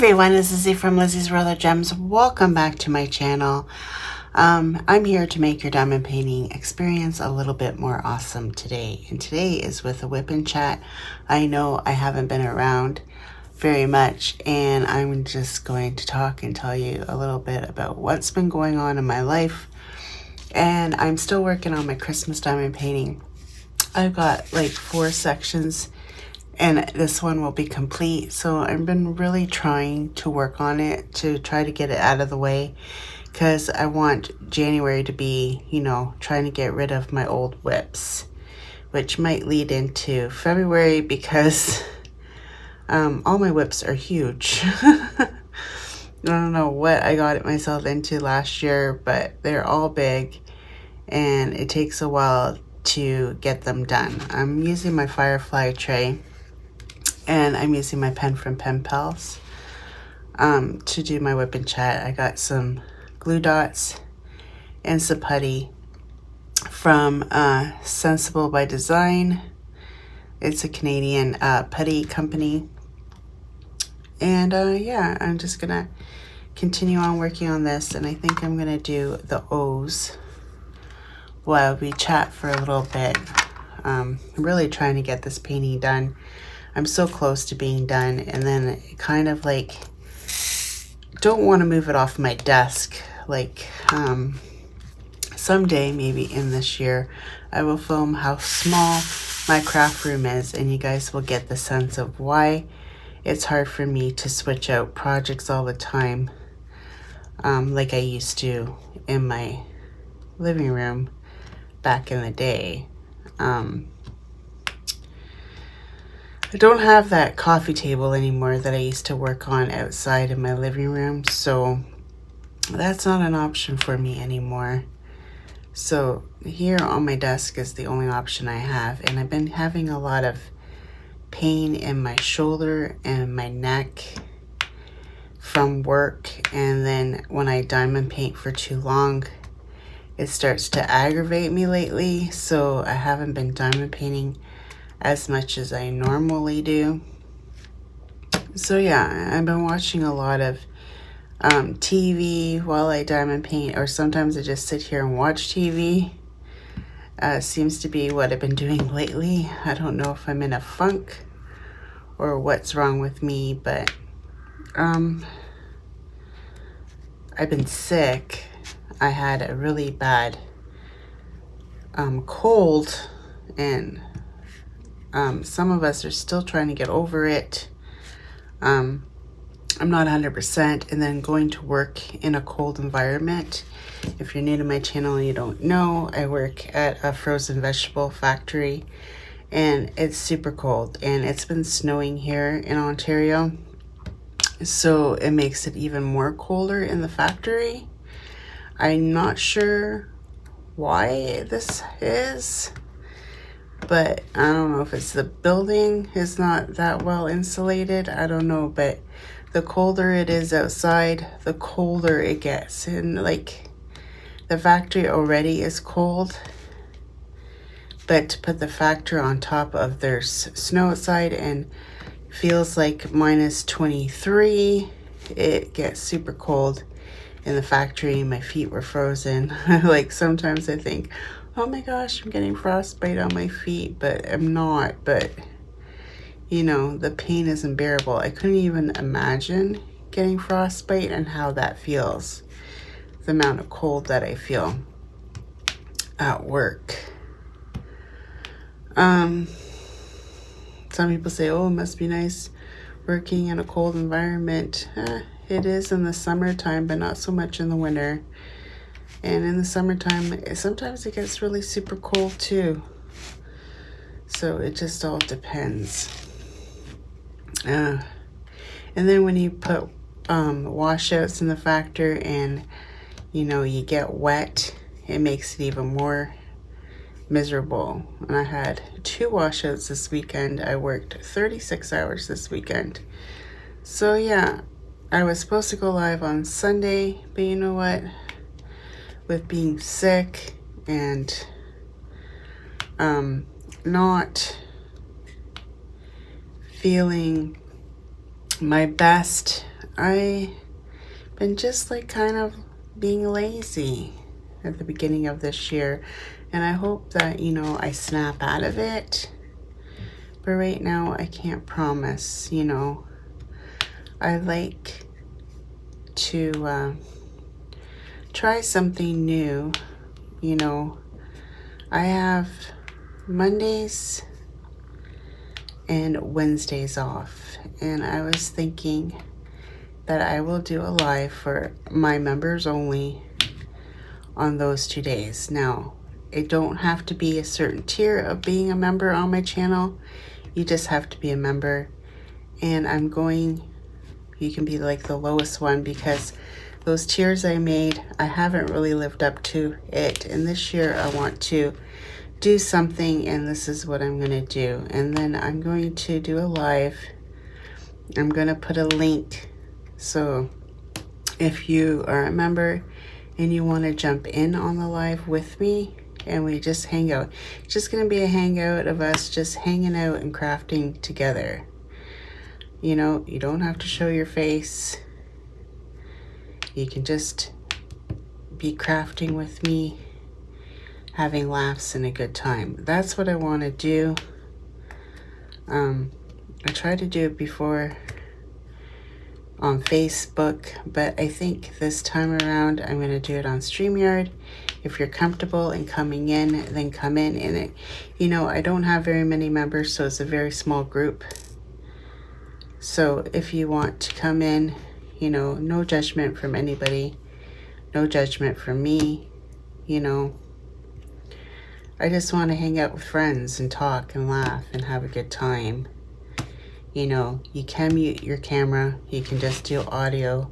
everyone, this is Lizzie from Lizzie's World of Gems. Welcome back to my channel. I'm here to make your diamond painting experience a little bit more awesome today. And today is with a Wip&Chat. I know I haven't been around very much, and I'm just going to talk and tell you a little bit about what's been going on in my life. And I'm still working on my Christmas diamond painting. I've got like 4 sections and this one will be complete. So I've been really trying to work on it to try to get it out of the way, because I want January to be, trying to get rid of my old whips, which might lead into February because all my whips are huge. I don't know what I got myself into last year, but they're all big and it takes a while to get them done. I'm using my Firefly tray. And I'm using my pen from Pen Pals to do my Wip&Chat. I got some glue dots and some putty from Sensible by Design. It's a Canadian putty company. And yeah, I'm just going to continue on working on this. And I think I'm going to do the O's while we chat for a little bit. I'm really trying to get this painting done. I'm so close to being done, and then kind of like don't want to move it off my desk. Like someday, maybe in this year, I will film how small my craft room is, and you guys will get the sense of why it's hard for me to switch out projects all the time, like I used to in my living room back in the day. I don't have that coffee table anymore that I used to work on outside in my living room, so that's not an option for me anymore. So here on my desk is the only option I have, and I've been having a lot of pain in my shoulder and my neck from work, and then when I diamond paint for too long, it starts to aggravate me lately, so I haven't been diamond painting as much as I normally do. So yeah, I've been watching a lot of TV while I diamond paint, or sometimes I just sit here and watch TV. Seems to be what I've been doing lately. I don't know if I'm in a funk or what's wrong with me, but I've been sick. I had a really bad cold, and some of us are still trying to get over it. I'm not 100%, and then going to work in a cold environment. If you're new to my channel and you don't know, I work at a frozen vegetable factory, and it's super cold, and it's been snowing here in Ontario, so it makes it even more colder in the factory. I'm not sure why this is, but I don't know if it's the building is not that well insulated. I don't know, but the colder it is outside, the colder it gets. And like the factory already is cold, but to put the factory on top of there's snow outside and feels like minus 23, it gets super cold in the factory. My feet were frozen. Like sometimes I think, oh my gosh, I'm getting frostbite on my feet, but I'm not. But the pain is unbearable. I couldn't even imagine getting frostbite and how that feels, the amount of cold that I feel at work. Some people say, oh, it must be nice working in a cold environment. It is in the summertime, but not so much in the winter. And in the summertime, sometimes it gets really super cold too. So it just all depends. And then when you put washouts in the factor and, you get wet, it makes it even more miserable. And I had 2 washouts this weekend. I worked 36 hours this weekend. So yeah, I was supposed to go live on Sunday, but you know what? With being sick and not feeling my best, I been just like kind of being lazy at the beginning of this year, and I hope that, you know, I snap out of it. But right now I can't promise, you know. I like to try something new. You know, I have Mondays and Wednesdays off, and I was thinking that I will do a live for my members only on those 2 days. Now, it don't have to be a certain tier of being a member on my channel. You just have to be a member. And you can be like the lowest one, because those tiers I made, I haven't really lived up to it. And this year I want to do something, and this is what I'm going to do. And then I'm going to do a live. I'm going to put a link. So if you are a member and you want to jump in on the live with me and we just hang out, it's just going to be a hangout of us just hanging out and crafting together. You know, you don't have to show your face. You can just be crafting with me, having laughs and a good time. That's what I want to do. I tried to do it before on Facebook, but I think this time around I'm going to do it on StreamYard. If you're comfortable in coming in, then come in. And it, you know, I don't have very many members, so it's a very small group. So if you want to come in, you know, no judgment from anybody, no judgment from me, you know. I just want to hang out with friends and talk and laugh and have a good time. You know, you can mute your camera, you can just do audio,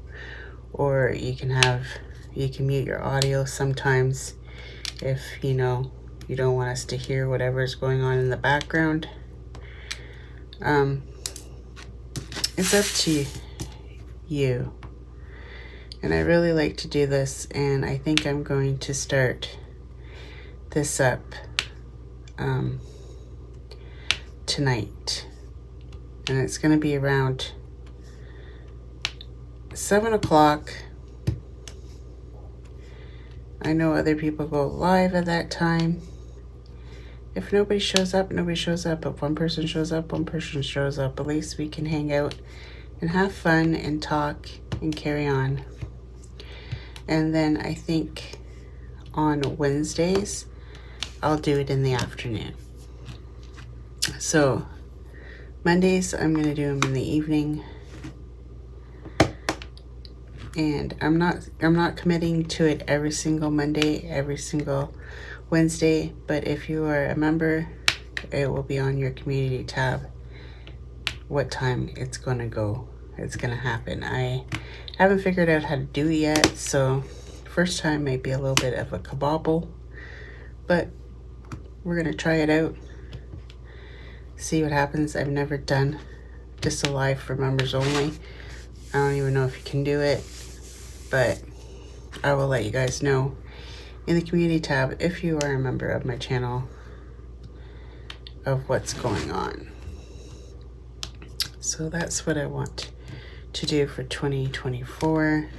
or you can mute your audio sometimes if, you know, you don't want us to hear whatever's going on in the background. It's up to you. And I really like to do this, and I think I'm going to start this up tonight. And it's going to be around 7 o'clock. I know other people go live at that time. If nobody shows up, nobody shows up. If one person shows up, one person shows up. At least we can hang out and have fun and talk and carry on. And then I think on Wednesdays, I'll do it in the afternoon. So Mondays, I'm going to do them in the evening. And I'm not committing to it every single Monday, every single Wednesday, but if you are a member, it will be on your community tab what time it's going to go. It's going to happen. I haven't figured out how to do it yet, so first time might be a little bit of a kabobble, but we're going to try it out, see what happens. I've never done just a live for members only. I don't even know if you can do it, but I will let you guys know in the community tab, if you are a member of my channel, of what's going on. So that's what I want to do for 2024.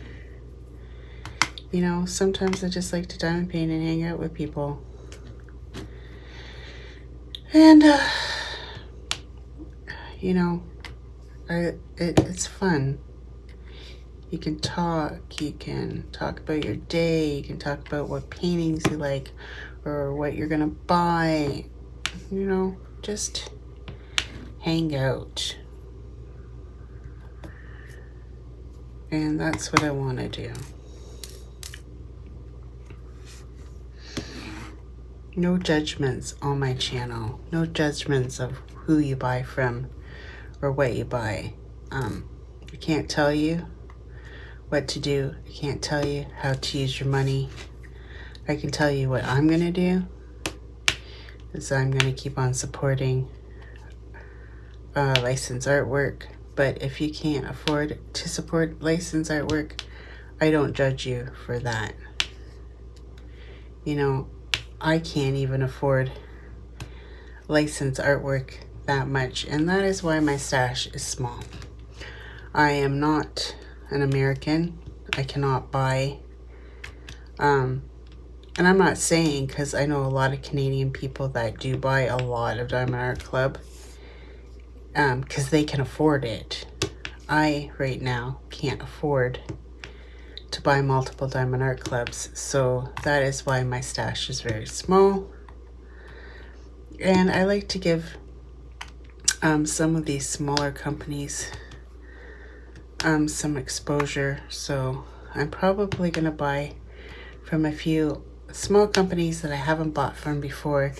You know, sometimes I just like to diamond paint and hang out with people. And, you know, it's fun. You can talk about your day, you can talk about what paintings you like or what you're gonna buy, you know, just hang out. And that's what I want to do. No judgments on my channel, no judgments of who you buy from or what you buy. I can't tell you what to do. I can't tell you how to use your money. I can tell you what I'm going to do is I'm going to keep on supporting licensed artwork. But if you can't afford to support licensed artwork, I don't judge you for that. You know, I can't even afford licensed artwork that much, and that is why my stash is small. I am not an American. I cannot buy, and I'm not saying, because I know a lot of Canadian people that do buy a lot of Diamond Art Club, because they can afford it. I, right now, can't afford to buy multiple Diamond Art Clubs, so that is why my stash is very small. And I like to give some of these smaller companies some exposure, so I'm probably gonna buy from a few small companies that I haven't bought from before.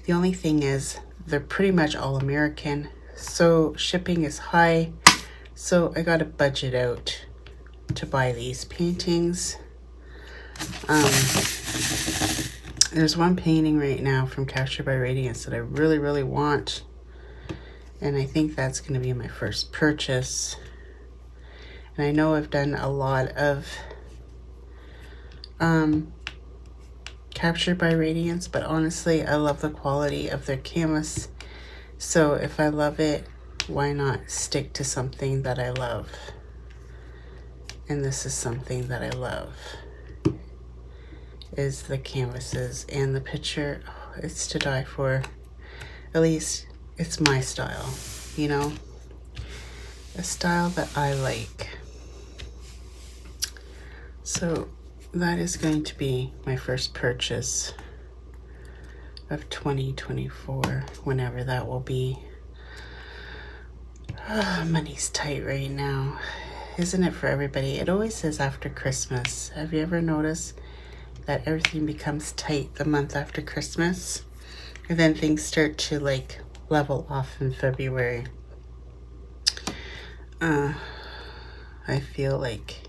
The only thing is they're pretty much all American, so shipping is high, so I gotta budget out to buy these paintings. There's one painting right now from Captured by Radiance that I really want, and I think that's going to be my first purchase. And I know I've done a lot of Captured by Radiance, but honestly, I love the quality of their canvas. So if I love it, why not stick to something that I love? And this is something that I love, is the canvases and the picture. Oh, it's to die for. At least it's my style, you know, a style that I like. So that is going to be my first purchase of 2024, whenever that will be. Money's tight right now, isn't it, for everybody? It always is after Christmas. Have you ever noticed that everything becomes tight the month after Christmas? And then things start to like level off in February. I feel like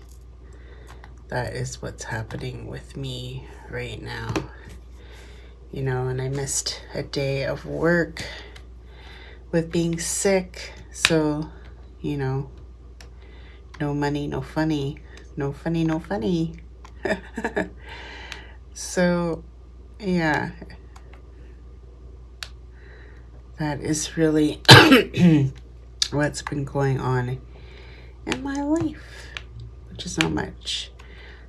that is what's happening with me right now. You know, and I missed a day of work with being sick. So, you know, no money, no funny. No funny, no funny. So, yeah. That is really what's been going on in my life, which is not much.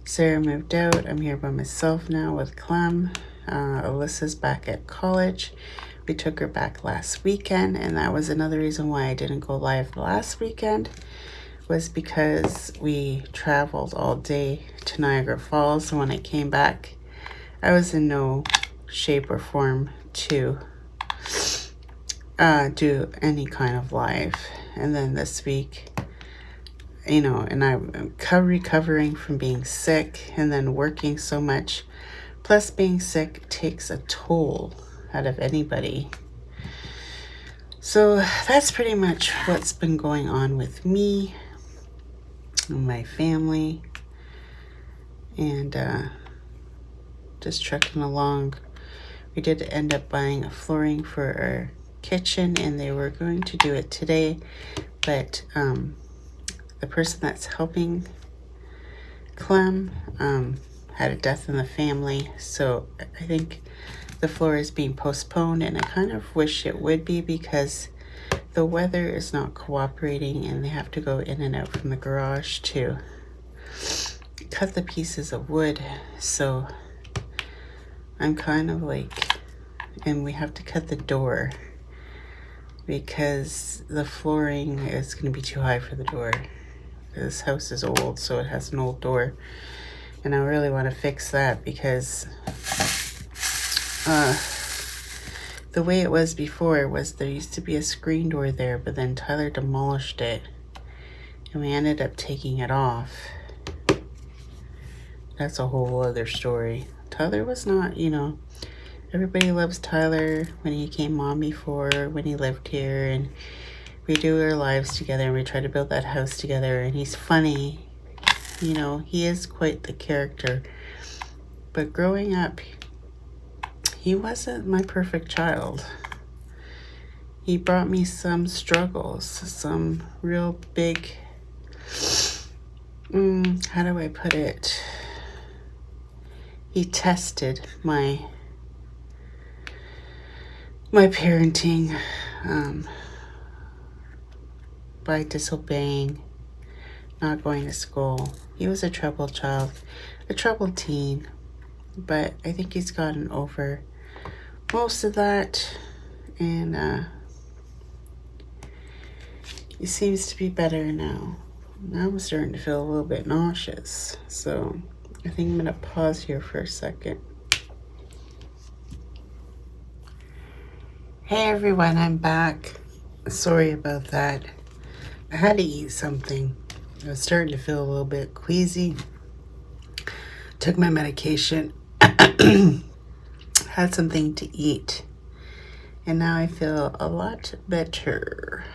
Sarah moved out. I'm here by myself now with Clem. Alyssa's back at college. We took her back last weekend, and that was another reason why I didn't go live last weekend, was because we traveled all day to Niagara Falls, and when I came back, I was in no shape or form to do any kind of live. And then this week, you know, and I'm recovering from being sick and then working so much. Plus, being sick takes a toll out of anybody. So that's pretty much what's been going on with me and my family, and just trucking along. We did end up buying a flooring for our kitchen, and they were going to do it today, but the person that's helping Clem had a death in the family, so I think the floor is being postponed, and I kind of wish it would be, because the weather is not cooperating and they have to go in and out from the garage to cut the pieces of wood. So I'm kind of like, and we have to cut the door because the flooring is going to be too high for the door. This house is old, so it has an old door, and I really want to fix that, because the way it was before was there used to be a screen door there, but then Tyler demolished it and we ended up taking it off. That's a whole other story. Tyler was not, you know, everybody loves Tyler when he came on before, when he lived here, and we do our lives together and we try to build that house together, and he's funny. You know, he is quite the character. But growing up, he wasn't my perfect child. He brought me some struggles, some real big, how do I put it? He tested my parenting by disobeying not going to school. He was a troubled child, a troubled teen, but I think he's gotten over most of that, and he seems to be better now. Now I'm starting to feel a little bit nauseous, so I think I'm gonna pause here for a second. Hey everyone, I'm back. Sorry about that. I had to eat something. I was starting to feel a little bit queasy. Took my medication. Had something to eat. And now I feel a lot better.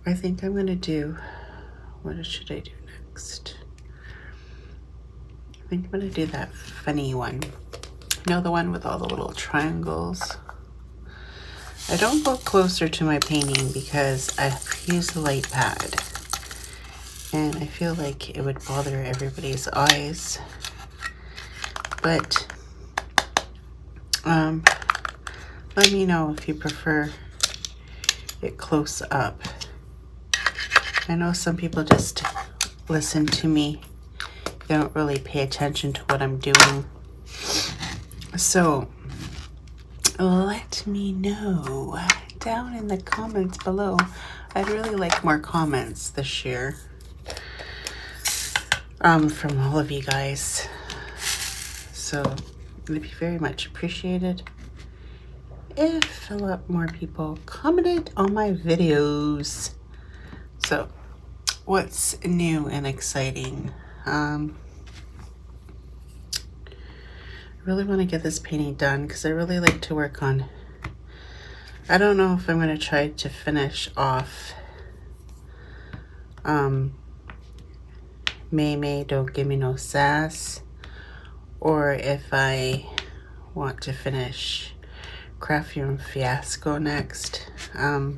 I think I'm going to do... What should I do next? I think I'm going to do that funny one. You know, the one with all the little triangles? I don't go closer to my painting because I've used a light pad. And I feel like it would bother everybody's eyes. But let me know if you prefer it close up. I know some people just listen to me. They don't really pay attention to what I'm doing. So let me know down in the comments below. I'd really like more comments this year from all of you guys. So it'd be very much appreciated if a lot more people commented on my videos. So what's new and exciting? I really want to get this painting done because I really like to work on... I don't know if I'm going to try to finish off May May Don't Give Me No Sass, or if I want to finish Craft Room Fiasco next. I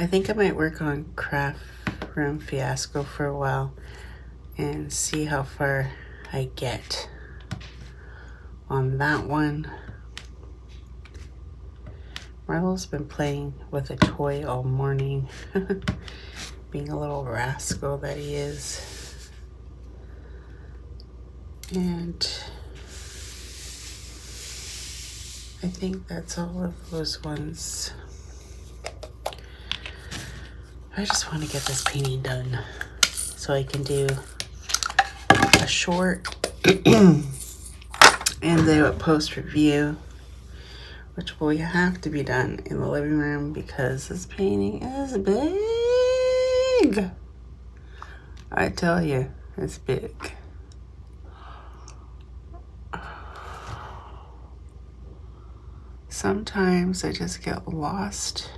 think I might work on Craft Room Fiasco for a while and see how far I get on that one. Marlo's been playing with a toy all morning, being a little rascal that he is. And I think that's all of those ones. I just want to get this painting done so I can do a short and do a post review, which will have to be done in the living room because this painting is big. I tell you, it's big. Sometimes I just get lost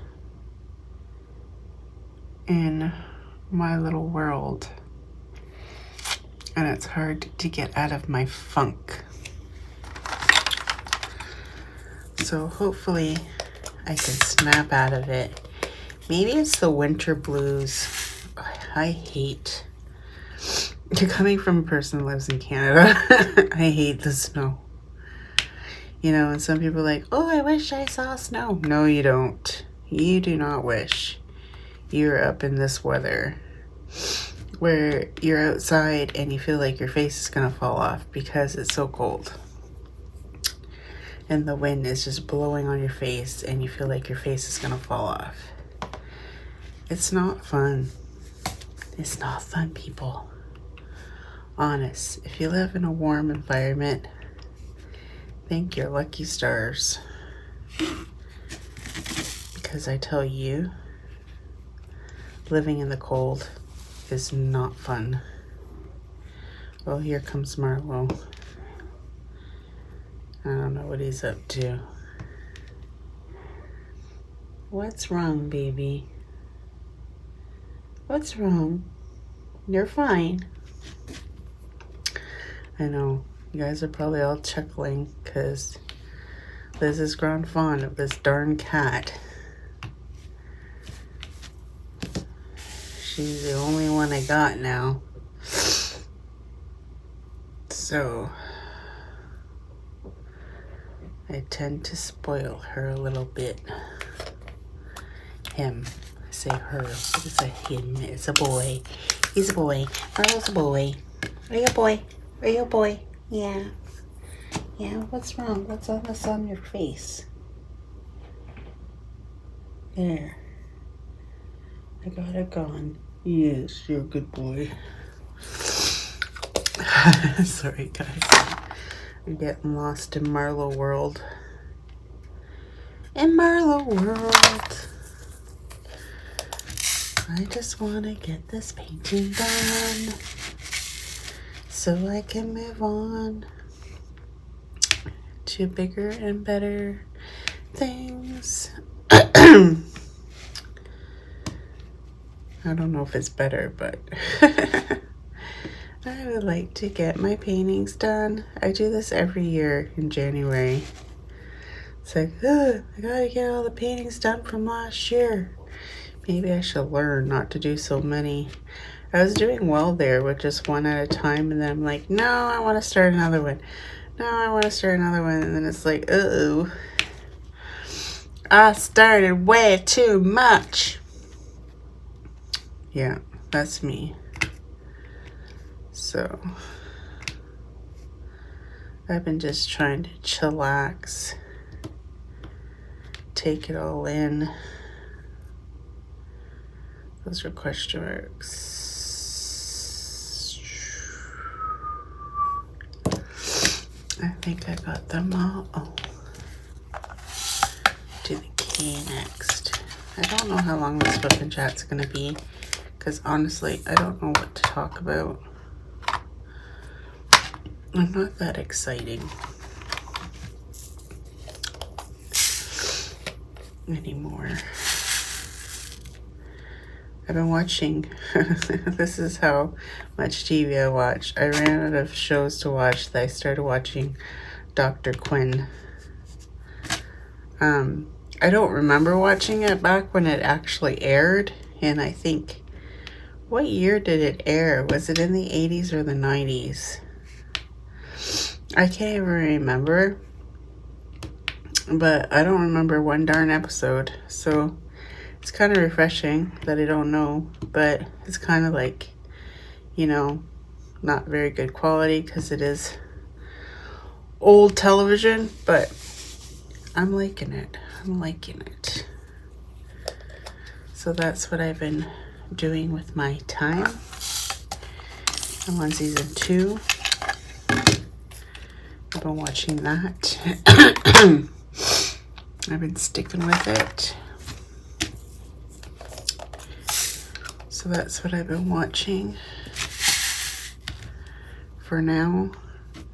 in my little world, and it's hard to get out of my funk. So hopefully I can snap out of it. Maybe it's the winter blues. I hate, coming from a person who lives in Canada, I hate the snow. You know, and some people are like, oh, I wish I saw snow. No, you don't. You do not wish. You're up in this weather where you're outside and you feel like your face is gonna fall off because it's so cold. And the wind is just blowing on your face and you feel like your face is gonna fall off. It's not fun. It's not fun, people. Honest, if you live in a warm environment, thank your lucky stars. Because I tell you, living in the cold is not fun. Oh, here comes Marlo. I don't know what he's up to. What's wrong, baby? What's wrong? You're fine. I know. You guys are probably all chuckling because Liz has grown fond of this darn cat. She's the only one I got now. So I tend to spoil her a little bit. Him. say her, but it's a him. It's a boy. He's a boy. Marlo's a boy. Are you a boy? Are you a boy? Yeah. Yeah, what's wrong? What's on this on your face? There. I got it gone. Yes, you're a good boy. Sorry, guys. I'm getting lost in Marlo world. In Marlo world. I just want to get this painting done so I can move on to bigger and better things. I don't know if it's better, but I would like to get my paintings done. I do this every year in January. It's like, I gotta get all the paintings done from last year. Maybe I should learn not to do so many. I was doing well there with just one at a time, and then I'm like, no, I want to start another one. No, I want to start another one. And then it's like, uh-oh. I started way too much. Yeah, that's me. So, I've been just trying to chillax. Take it all in. Those are question marks. I think I got them all. Oh. Do the K next. I don't know how long this Wip&Chat's gonna be, because honestly, I don't know what to talk about. I'm not that exciting anymore. I've been watching, this is how much TV I watch. I ran out of shows to watch that I started watching Dr. Quinn. I don't remember watching it back when it actually aired, and I think, what year did it air? Was it in the 80s or the 90s? I can't even remember, but I don't remember one darn episode, so it's kind of refreshing that I don't know, but it's kind of like, you know, not very good quality because it is old television, but I'm liking it. I'm liking it. So that's what I've been doing with my time. I'm on season 2. I've been watching that. I've been sticking with it. So that's what I've been watching for now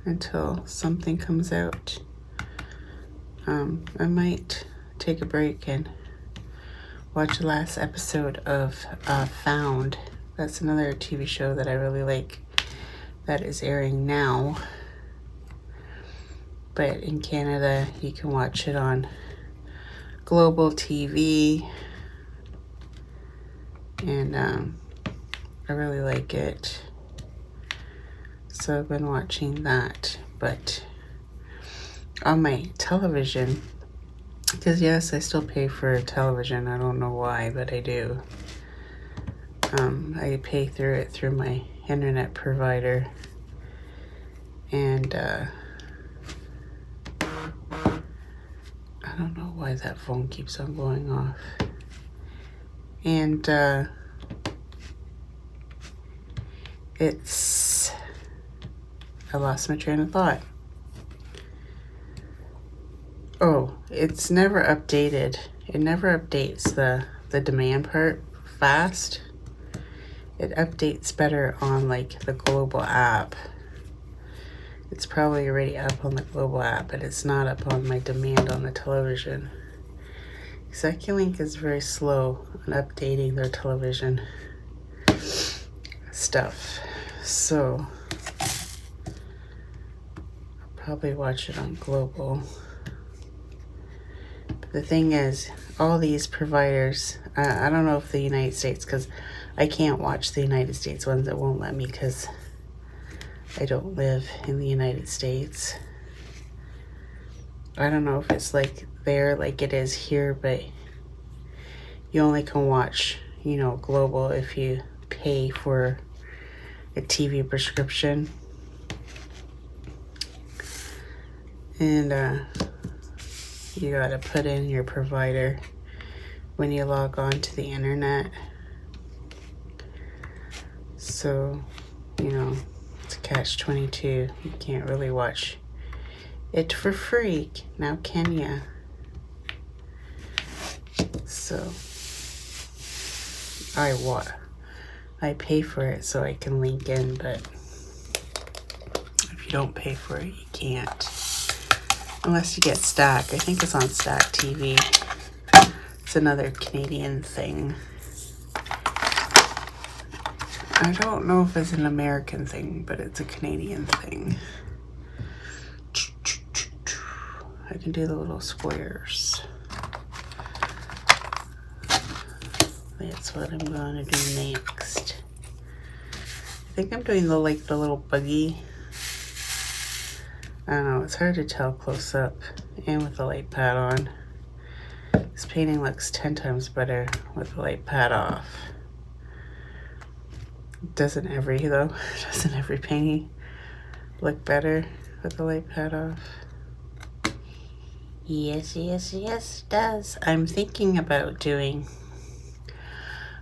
until something comes out. I might take a break and watch the last episode of Found. That's another TV show that I really like that is airing now. But in Canada, you can watch it on Global TV. And I really like it. So I've been watching that. But on my television, because yes, I still pay for television. I don't know why, but I do. I pay through my internet provider. And I don't know why that phone keeps on going off. And I lost my train of thought. Oh, it's never updated. It never updates the demand part fast. It updates better on like the global app. It's probably already up on the global app, but it's not up on my demand on the television. ExecuLink is very slow on updating their television stuff. So I'll probably watch it on global. But the thing is, all these providers, I don't know if the United States, because I can't watch the United States ones. That won't let me because I don't live in the United States. I don't know if it's like there like it is here, but you only can watch, you know, global if you pay for a TV prescription. And you gotta put in your provider when you log on to the internet. So, you know, it's a catch-22. You can't really watch it for free, now can ya? So, I pay for it so I can link in, but if you don't pay for it, you can't. Unless you get Stack. I think it's on Stack TV. It's another Canadian thing. I don't know if it's an American thing, but it's a Canadian thing. I can do the little squares. That's what I'm gonna do next. I think I'm doing the little buggy. I don't know, it's hard to tell close up and with the light pad on. This painting looks 10 times better with the light pad off. Doesn't every painting look better with the light pad off? Yes, yes, yes, it does. I'm thinking about doing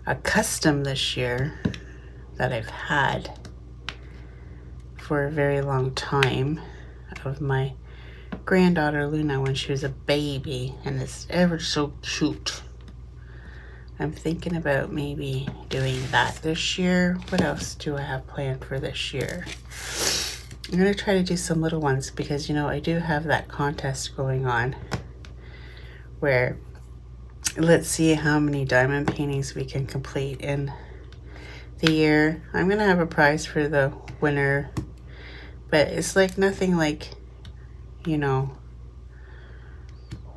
a custom this year that I've had for a very long time of my granddaughter Luna when she was a baby, and it's ever so cute. I'm thinking about maybe doing that this year. What else do I have planned for this year? I'm gonna try to do some little ones because, you know, I do have that contest going on where let's see how many diamond paintings we can complete in the year. I'm gonna have a prize for the winner, but it's like nothing like, you know,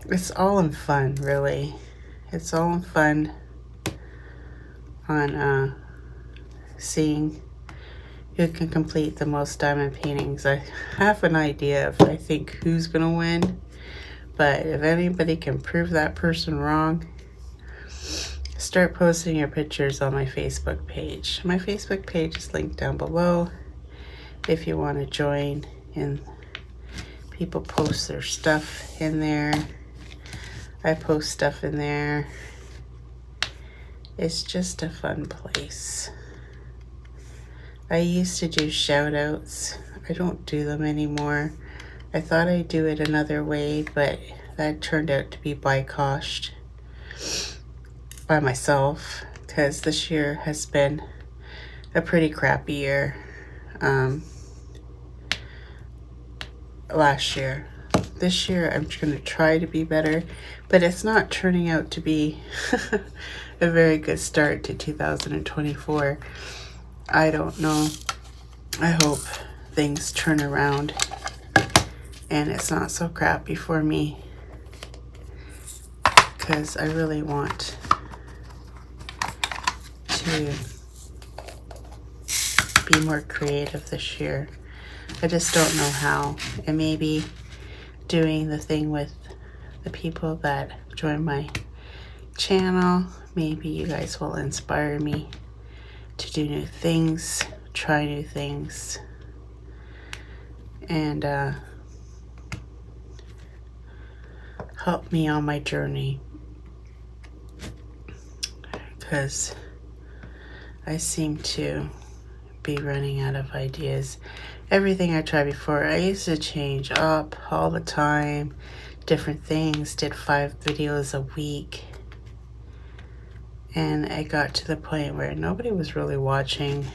it's all in fun, really. It's all in fun on seeing who can complete the most diamond paintings. I have an idea of, I think, who's gonna win, but if anybody can prove that person wrong, start posting your pictures on my Facebook page. My Facebook page is linked down below if you want to join, and people post their stuff in there. I post stuff in there. It's just a fun place. I used to do shout outs. I don't do them anymore. I thought I'd do it another way, but that turned out to be by myself, because this year has been a pretty crappy year. Last year. This year I'm going to try to be better, but it's not turning out to be a very good start to 2024. I don't know. I hope things turn around and it's not so crappy for me, because I really want to be more creative this year. I just don't know how. And maybe doing the thing with the people that join my channel, maybe you guys will inspire me to do new things, try new things, and help me on my journey, because I seem to be running out of ideas. Everything I tried before, I used to change up all the time, different things, did 5 videos a week, and I got to the point where nobody was really watching,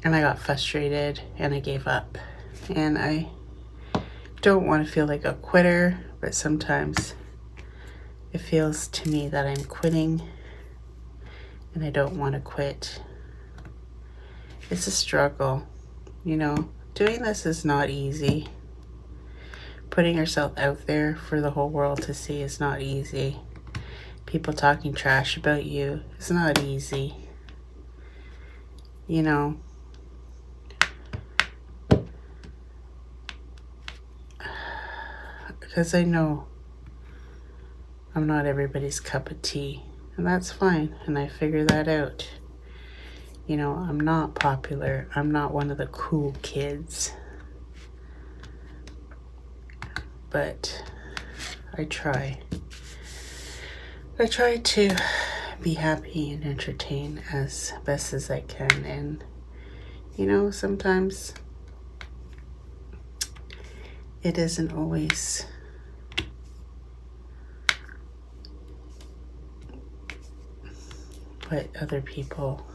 and I got frustrated and I gave up. And I don't want to feel like a quitter, but sometimes it feels to me that I'm quitting, and I don't want to quit. It's a struggle, you know. Doing this is not easy. Putting yourself out there for the whole world to see is not easy. People talking trash about you is not easy. You know, because I know I'm not everybody's cup of tea, and that's fine, and I figure that out. You know, I'm not popular. I'm not one of the cool kids. But I try. I try to be happy and entertain as best as I can. And, you know, sometimes it isn't always what other people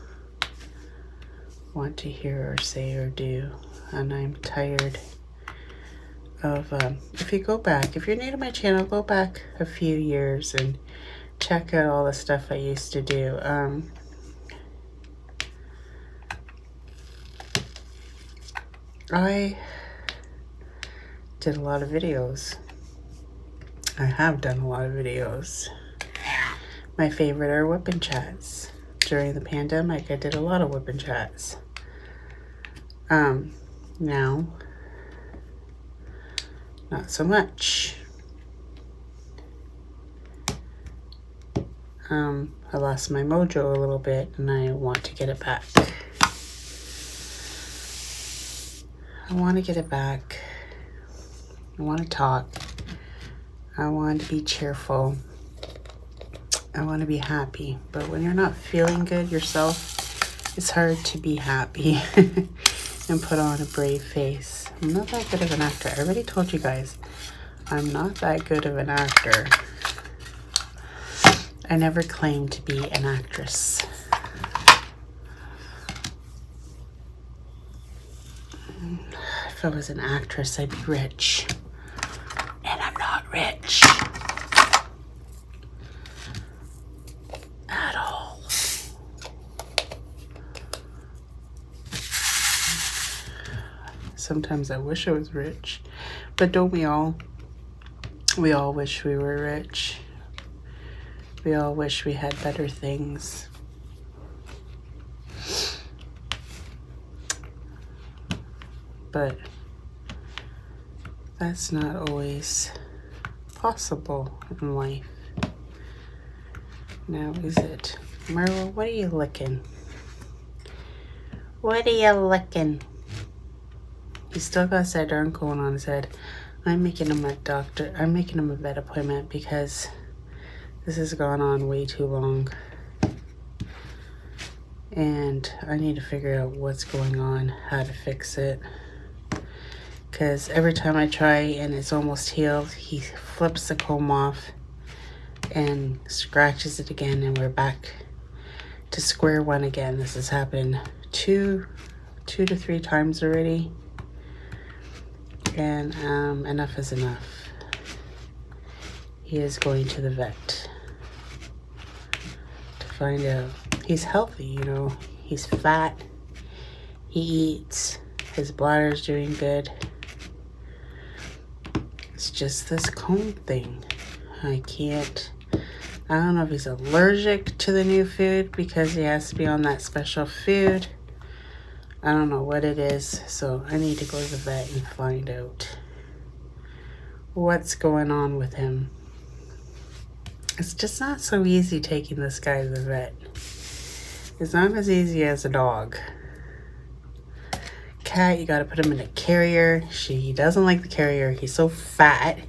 want to hear or say or do. And I'm tired of, if you go back, if you're new to my channel, go back a few years and check out all the stuff I used to do. I did a lot of videos. I have done a lot of videos. My favorite are Wip&Chats. During the pandemic, I did a lot of Wip&Chats. Now, not so much. I lost my mojo a little bit, and I want to get it back. I want to get it back. I want to talk. I want to be cheerful. I want to be happy. But when you're not feeling good yourself, it's hard to be happy and put on a brave face. I'm not that good of an actor. I already told you guys, I'm not that good of an actor. I never claimed to be an actress. If I was an actress, I'd be rich. And I'm not rich. At all. Sometimes I wish I was rich. But don't we all? We all wish we were rich. We all wish we had better things. But that's not always possible in life. Now, is it? Merle, what are you licking? What are you licking? He's still got that darn cone on his head. I'm making him a doctor. I'm making him a vet appointment because this has gone on way too long. And I need to figure out what's going on, how to fix it. Because every time I try and it's almost healed, he flips the comb off and scratches it again, and we're back to square one again. This has happened two to three times already. And enough is enough. He is going to the vet to find out. He's healthy, you know. He's fat. He eats. His bladder's doing good. It's just this comb thing. I don't know if he's allergic to the new food because he has to be on that special food. I don't know what it is, so I need to go to the vet and find out what's going on with him. It's just not so easy taking this guy to the vet. It's not as easy as a dog. Cat, you gotta put him in a carrier. He doesn't like the carrier. He's so fat.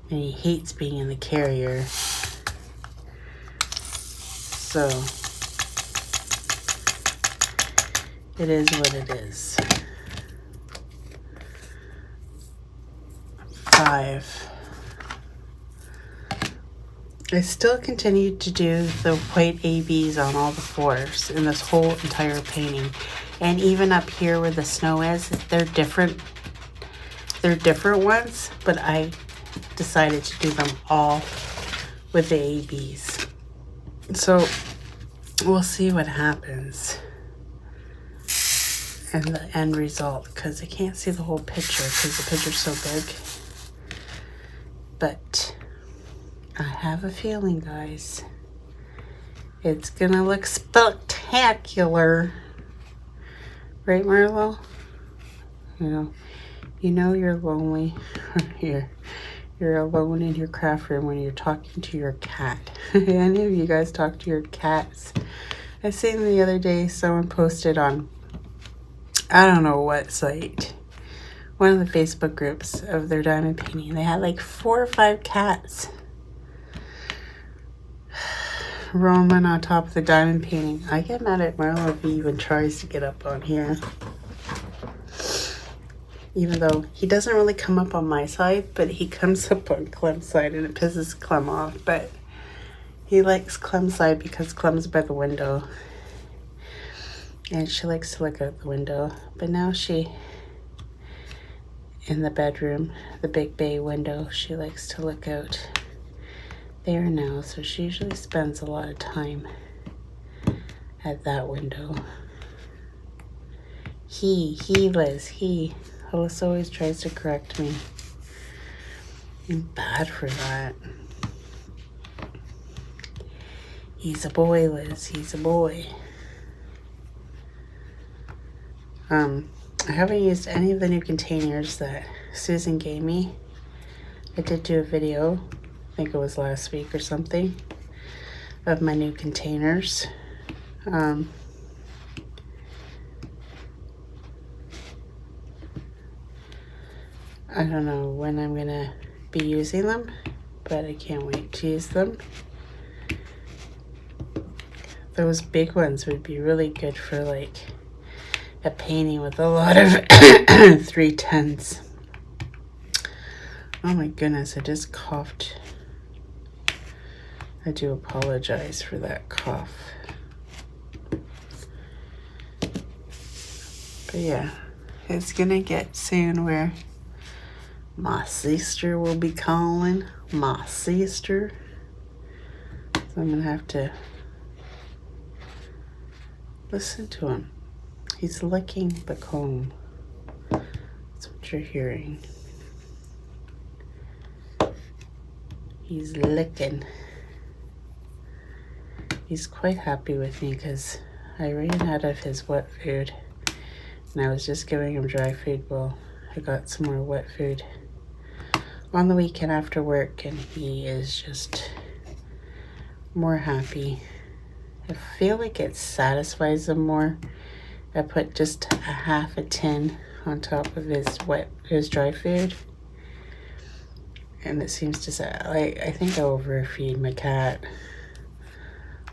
And he hates being in the carrier. So, it is what it is. 5. I still continue to do the white ABs on all the floors in this whole entire painting. And even up here where the snow is, they're different. They're different ones, but I decided to do them all with the ABs. So we'll see what happens and the end result, because I can't see the whole picture because the picture's so big. But I have a feeling, guys, it's gonna look spectacular. Right, Marlo? You know, You know you're lonely. You're alone in your craft room when you're talking to your cat. Any of you guys talk to your cats? I seen the other day someone posted on, I don't know what site, one of the Facebook groups of their diamond painting. They had like 4 or 5 cats roaming on top of the diamond painting. I get mad at Marlo if he even tries to get up on here. Even though he doesn't really come up on my side, but he comes up on Clem's side and it pisses Clem off. But he likes Clem's side because Clem's by the window. And she likes to look out the window. But now she, in the bedroom, the big bay window, she likes to look out there now. So she usually spends a lot of time at that window. Liz, Alice always tries to correct me. I'm bad for that. He's a boy, Liz. He's a boy. I haven't used any of the new containers that Susan gave me. I did do a video, I think it was last week or something, of my new containers. I don't know when I'm gonna be using them, but I can't wait to use them. Those big ones would be really good for like a painting with a lot of 310s. Oh my goodness, I just coughed. I do apologize for that cough. But yeah, it's gonna get soon where my sister will be calling. My sister. So I'm gonna have to listen to him. He's licking the comb. That's what you're hearing. He's licking. He's quite happy with me because I ran out of his wet food and I was just giving him dry food. Well, I got some more wet food on the weekend after work and he is just more happy. I feel like it satisfies him more. I put just a half a tin on top of his dry food. And it seems to say, I think I overfeed my cat.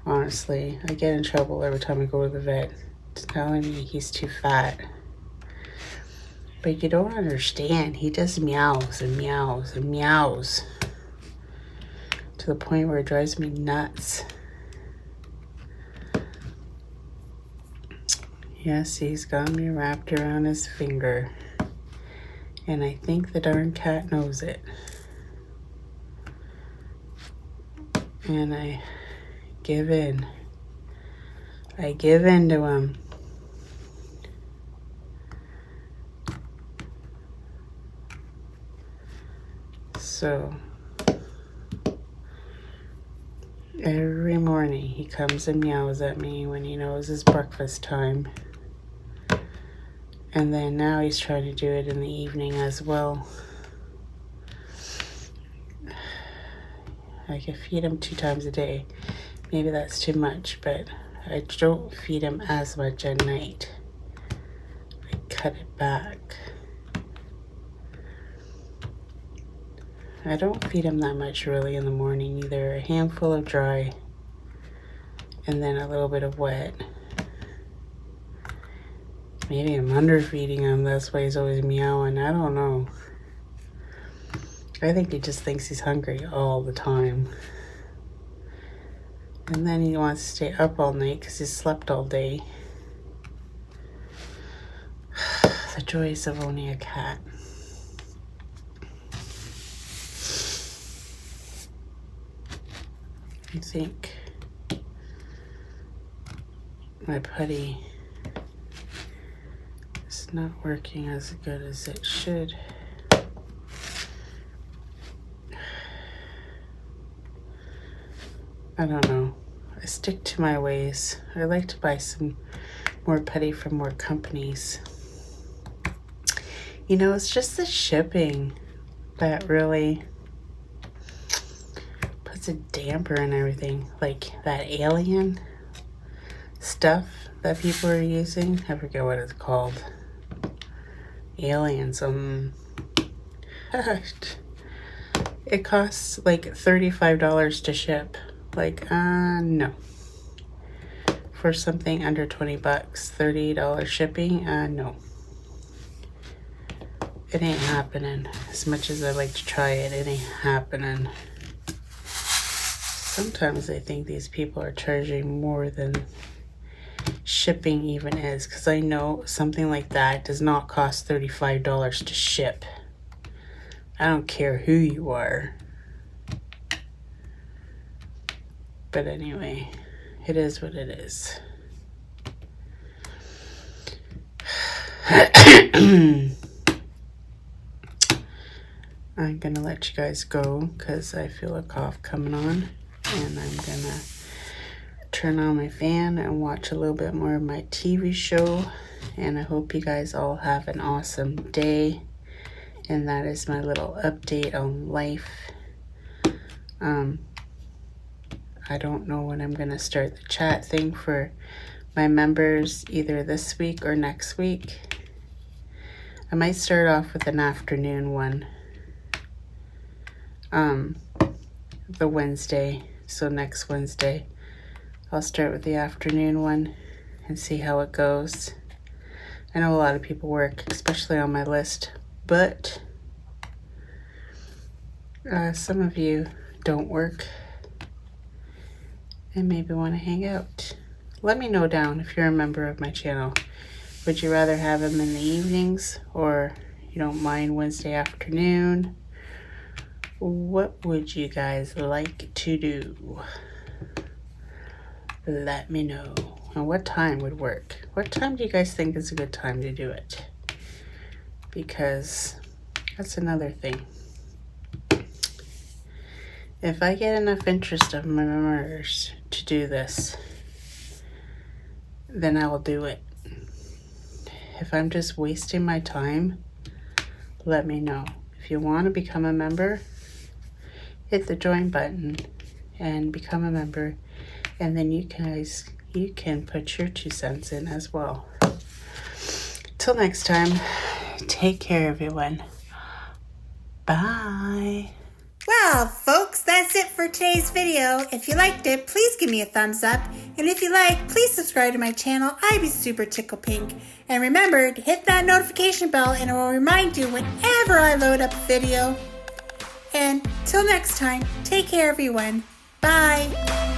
Honestly, I get in trouble every time I go to the vet. It's telling me he's too fat. But you don't understand. He just meows and meows and meows. To the point where it drives me nuts. Yes, he's got me wrapped around his finger. And I think the darn cat knows it. And I give in. I give in to him. So, every morning he comes and meows at me when he knows it's breakfast time. And then now he's trying to do it in the evening as well. I can feed him 2 times a day. Maybe that's too much, but I don't feed him as much at night. I cut it back. I don't feed him that much really in the morning either. A handful of dry and then a little bit of wet. Maybe I'm underfeeding him. That's why he's always meowing. I don't know. I think he just thinks he's hungry all the time. And then he wants to stay up all night because he slept all day. The joys of owning a cat. I think my putty is not working as good as it should. I don't know. I stick to my ways. I like to buy some more putty from more companies. You know, it's just the shipping that really puts a damper in everything. Like that alien stuff that people are using. I forget what it's called. Alien it costs like $35 to ship. Like, no. For something under 20 bucks, $30 shipping, no. It ain't happening. As much as I like to try it, it ain't happening. Sometimes I think these people are charging more than shipping even is, because I know something like that does not cost $35 to ship. I don't care who you are. But anyway, it is what it is. I'm gonna let you guys go because I feel a cough coming on, and I'm gonna turn on my fan and watch a little bit more of my TV show. And I hope you guys all have an awesome day. And that is my little update on life. I don't know when I'm gonna start the chat thing for my members, either this week or next week. I might start off with an afternoon one. The Wednesday, so next Wednesday I'll start with the afternoon one and see how it goes. I know a lot of people work, especially on my list, but some of you don't work and maybe want to hang out. Let me know down if you're a member of my channel. Would you rather have them in the evenings, or you don't mind Wednesday afternoon? What would you guys like to do? Let me know. And what time would work? What time do you guys think is a good time to do it? Because that's another thing. If I get enough interest of my members to do this, then I will do it. If I'm just wasting my time, let me know. If you want to become a member, hit the join button and become a member, and then you can put your 2 cents in as well. Till next time, take care everyone. Bye. Well, folks, that's it for today's video. If you liked it, please give me a thumbs up. And if you like, please subscribe to my channel. I'd be super tickle pink. And remember to hit that notification bell and it will remind you whenever I load up a video. And till next time, take care everyone. Bye.